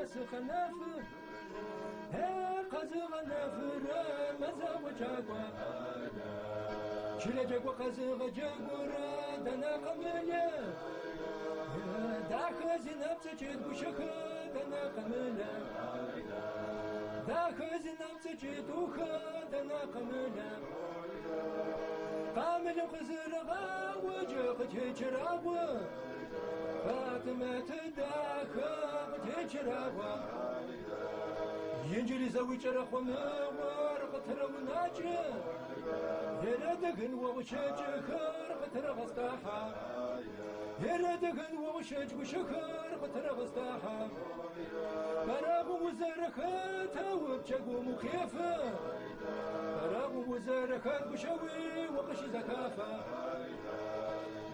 سخنافر قزغ نافر مزاق جاقوا شلا جاقوا قزغ جاقوا دنا قمنا داك زينب تجد بشك دنا قمنا داك زينب تجد دنا قمنا قامل قزرغا وجه تجراوا فاطمة داك تجراوا ينجلي زوج رخم ورقة روناجه يردقن وشجكر قتر غسطاحا يردقن وشجكر قتر غسطاحا فراغ وزرخات وبجقو مخيفة فراغ وزرخات بشوي وقش زكافة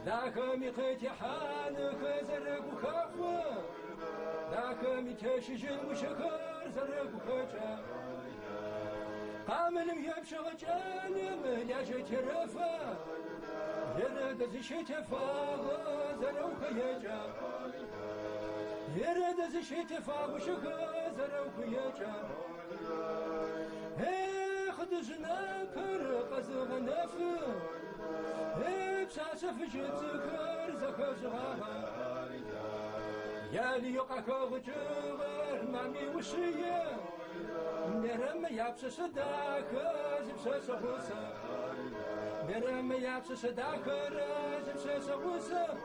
ذاك ميقيت حانك زرق وخافة ذاك ميتشج وشكر زرق وخجا قام يبشغ جانب لا جيت رفا يرد زشيت فاغ زروك يجا يرد زشيت فاغ وشك زروك يجا هي خدجنا فرق زغنف هي بشاشف جيت زكر زكر جغاها يا لي يقعك غجغر مامي وشيه نرم يابس صداك زبس سغوسا نرم يابس صداك زبس سغوسا